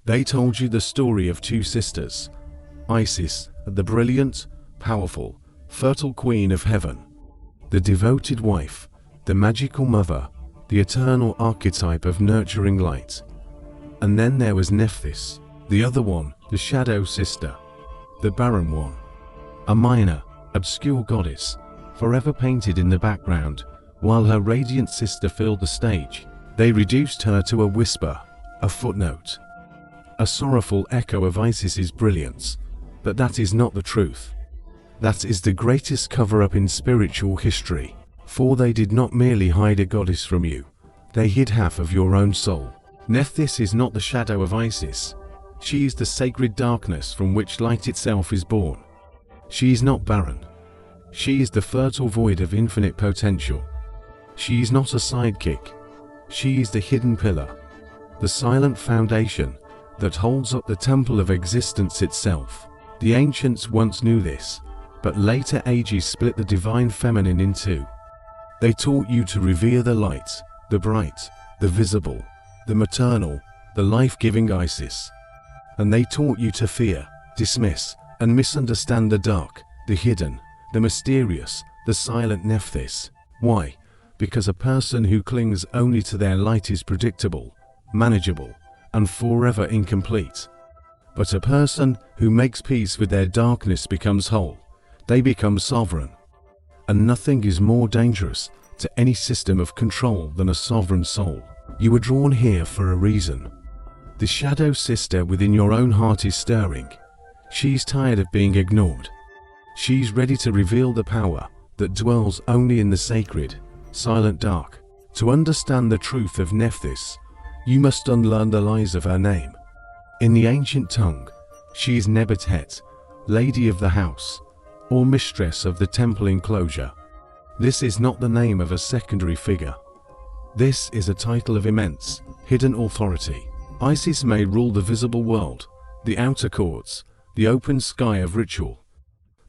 They told you the story of two sisters, Isis, the brilliant, powerful, fertile queen of heaven, the devoted wife, the magical mother, the eternal archetype of nurturing light. And then there was Nephthys, the other one, the shadow sister, the barren one, a minor, obscure goddess, forever painted in the background, while her radiant sister filled the stage. They reduced her to a whisper, a footnote, a sorrowful echo of Isis's brilliance. But that is not the truth. That is the greatest cover-up in spiritual history, for they did not merely hide a goddess from you, they hid half of your own soul. Nephthys is not the shadow of Isis. She is the sacred darkness from which light itself is born. She is not barren. She is the fertile void of infinite potential. She is not a sidekick. She is the hidden pillar, the silent foundation that holds up the temple of existence itself. The ancients once knew this, but later ages split the divine feminine in two. They taught you to revere the light, the bright, the visible, the maternal, the life-giving Isis. And they taught you to fear, dismiss, and misunderstand the dark, the hidden, the mysterious, the silent Nephthys. Why? Because a person who clings only to their light is predictable, manageable, and forever incomplete. But a person who makes peace with their darkness becomes whole. They become sovereign. And nothing is more dangerous to any system of control than a sovereign soul. You were drawn here for a reason. The shadow sister within your own heart is stirring. She's tired of being ignored. She's ready to reveal the power that dwells only in the sacred, silent dark. To understand the truth of Nephthys, you must unlearn the lies of her name. In the ancient tongue, she is Nebetet, lady of the house, or mistress of the temple enclosure. This is not the name of a secondary figure. This is a title of immense, hidden authority. Isis may rule the visible world, the outer courts, the open sky of ritual.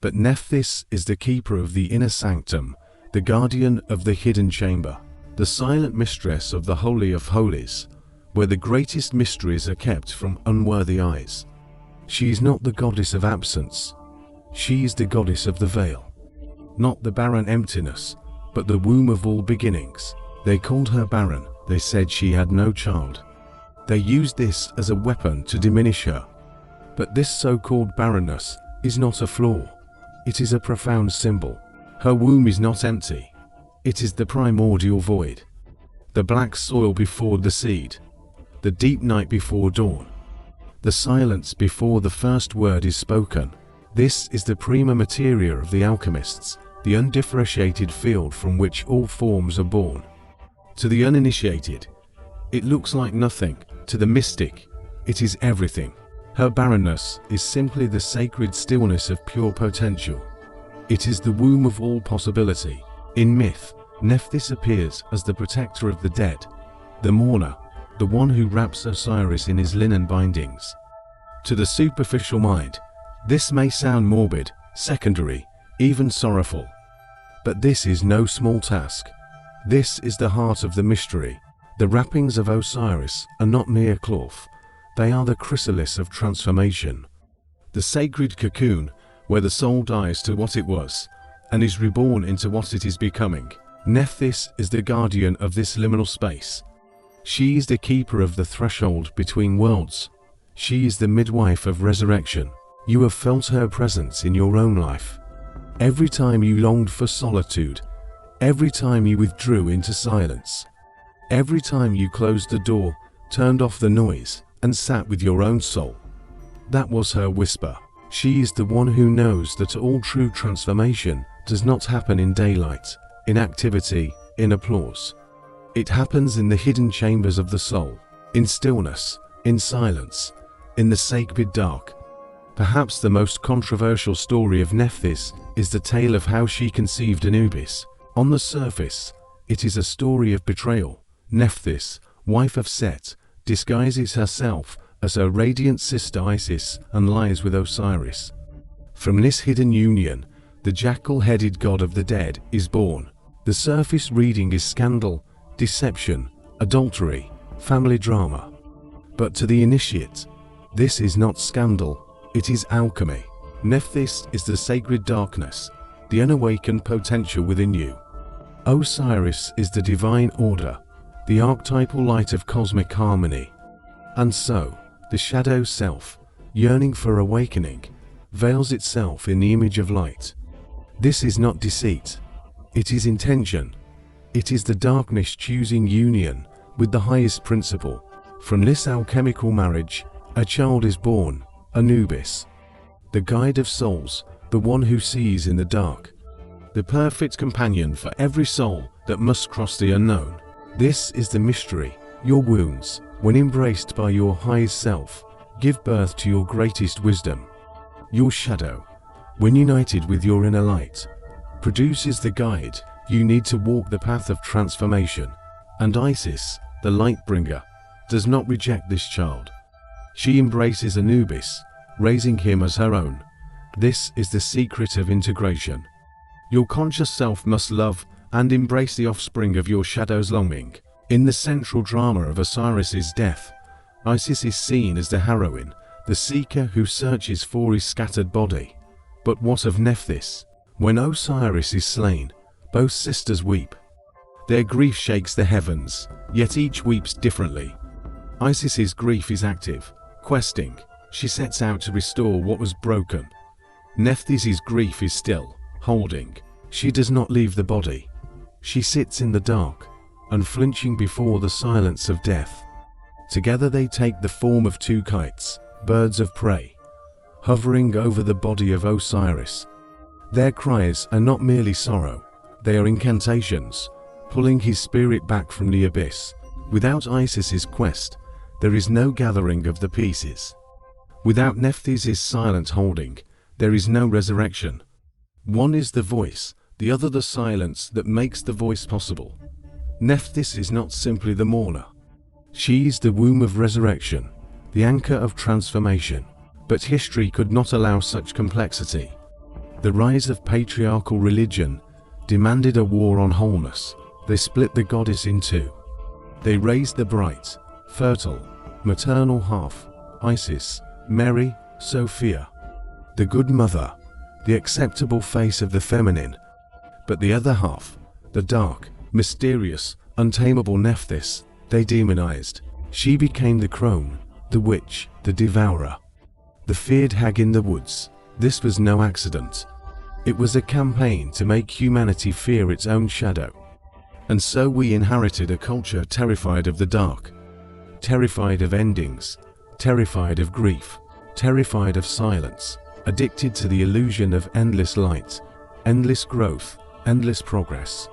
But Nephthys is the keeper of the inner sanctum, the guardian of the hidden chamber, the silent mistress of the Holy of Holies, where the greatest mysteries are kept from unworthy eyes. She is not the goddess of absence. She is the goddess of the veil. Not the barren emptiness, but the womb of all beginnings. They called her barren. They said she had no child. They used this as a weapon to diminish her. But this so-called barrenness is not a flaw. It is a profound symbol. Her womb is not empty. It is the primordial void. The black soil before the seed. The deep night before dawn. The silence before the first word is spoken. This is the prima materia of the alchemists, the undifferentiated field from which all forms are born. To the uninitiated, it looks like nothing. To the mystic, it is everything. Her barrenness is simply the sacred stillness of pure potential. It is the womb of all possibility. In myth, Nephthys appears as the protector of the dead, the mourner, the one who wraps Osiris in his linen bindings. To the superficial mind, this may sound morbid, secondary, even sorrowful. But this is no small task. This is the heart of the mystery. The wrappings of Osiris are not mere cloth. They are the chrysalis of transformation. The sacred cocoon, where the soul dies to what it was, and is reborn into what it is becoming. Nephthys is the guardian of this liminal space. She is the keeper of the threshold between worlds. She is the midwife of resurrection. You have felt her presence in your own life. Every time you longed for solitude, every time you withdrew into silence, every time you closed the door, turned off the noise, and sat with your own soul. That was her whisper. She is the one who knows that all true transformation does not happen in daylight, in activity, in applause. It happens in the hidden chambers of the soul, in stillness, in silence, in the sacred dark. Perhaps the most controversial story of Nephthys is the tale of how she conceived Anubis. On the surface, it is a story of betrayal. Nephthys, wife of Set, disguises herself as her radiant sister Isis and lies with Osiris. From this hidden union, the jackal-headed god of the dead is born. The surface reading is scandal, deception, adultery, family drama. But to the initiate, This is not scandal, it is alchemy. Nephthys is the sacred darkness, the unawakened potential within you. Osiris is the divine order, the archetypal light of cosmic harmony. And so, the shadow self, yearning for awakening, veils itself in the image of light. This is not deceit, it is intention. It is the darkness choosing union with the highest principle. From this alchemical marriage, a child is born, Anubis, the guide of souls, the one who sees in the dark, the perfect companion for every soul that must cross the unknown. This is the mystery. Your wounds, when embraced by your highest self, give birth to your greatest wisdom. Your shadow, when united with your inner light, produces the guide you need to walk the path of transformation. And Isis, the light bringer, does not reject this child. She embraces Anubis, raising him as her own. This is the secret of integration. Your conscious self must love and embrace the offspring of your shadow's longing. In the central drama of Osiris's death, Isis is seen as the heroine, the seeker who searches for his scattered body. But what of Nephthys? When Osiris is slain, both sisters weep. Their grief shakes the heavens, yet each weeps differently. Isis's grief is active, questing. She sets out to restore what was broken. Nephthys' grief is still, holding. She does not leave the body. She sits in the dark, unflinching before the silence of death. Together they take the form of two kites, birds of prey, hovering over the body of Osiris. Their cries are not merely sorrow, they are incantations, pulling his spirit back from the abyss. Without Isis's quest, there is no gathering of the pieces. Without Nephthys' silent holding, there is no resurrection. One is the voice, the other the silence that makes the voice possible. Nephthys is not simply the mourner. She is the womb of resurrection, the anchor of transformation. But history could not allow such complexity. The rise of patriarchal religion demanded a war on wholeness. They split the goddess in two. They raised the bright, fertile, maternal half, Isis, Mary, Sophia, the good mother, the acceptable face of the feminine. But the other half, the dark, mysterious, untamable Nephthys, they demonized. She became the crone, the witch, the devourer, the feared hag in the woods. This was no accident. It was a campaign to make humanity fear its own shadow. And so we inherited a culture terrified of the dark, terrified of endings, terrified of grief, terrified of silence, addicted to the illusion of endless light, endless growth, endless progress.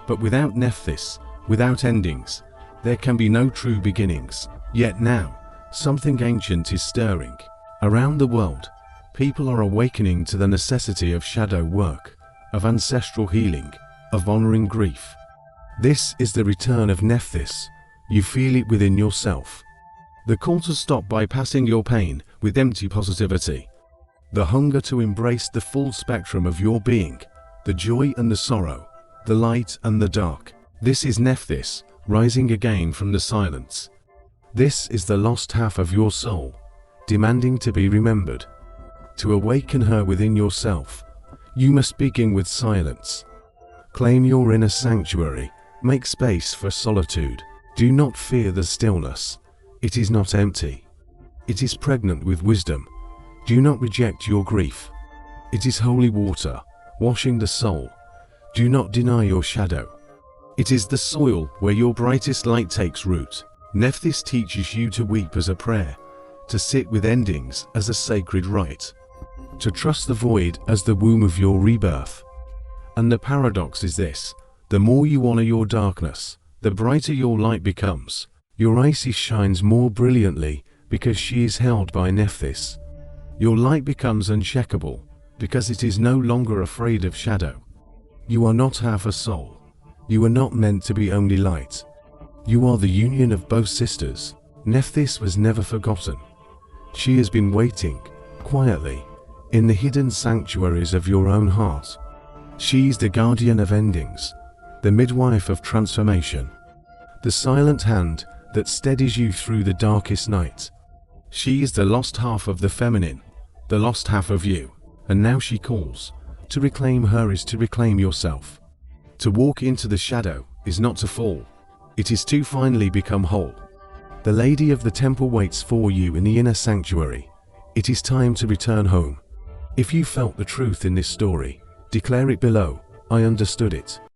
But without Nephthys, without endings, there can be no true beginnings. Yet now, something ancient is stirring. Around the world, people are awakening to the necessity of shadow work, of ancestral healing, of honoring grief. This is the return of Nephthys. You feel it within yourself. The call to stop bypassing your pain with empty positivity. The hunger to embrace the full spectrum of your being, the joy and the sorrow, the light and the dark. This is Nephthys, rising again from the silence. This is the lost half of your soul, demanding to be remembered. To awaken her within yourself, you must begin with silence. Claim your inner sanctuary, make space for solitude. Do not fear the stillness. It is not empty. It is pregnant with wisdom. Do not reject your grief. It is holy water, washing the soul. Do not deny your shadow. It is the soil where your brightest light takes root. Nephthys teaches you to weep as a prayer, to sit with endings as a sacred rite, to trust the void as the womb of your rebirth. And the paradox is this: the more you honor your darkness, the brighter your light becomes. Your Isis shines more brilliantly because she is held by Nephthys. Your light becomes uncheckable because it is no longer afraid of shadow. You are not half a soul. You are not meant to be only light. You are the union of both sisters. Nephthys was never forgotten. She has been waiting, quietly, in the hidden sanctuaries of your own heart. She's the guardian of endings, the midwife of transformation, the silent hand that steadies you through the darkest night. She is the lost half of the feminine, the lost half of you. And now she calls. To reclaim her is to reclaim yourself. To walk into the shadow is not to fall. It is to finally become whole. The Lady of the Temple waits for you in the inner sanctuary. It is time to return home. If you felt the truth in this story, declare it below. I understood it.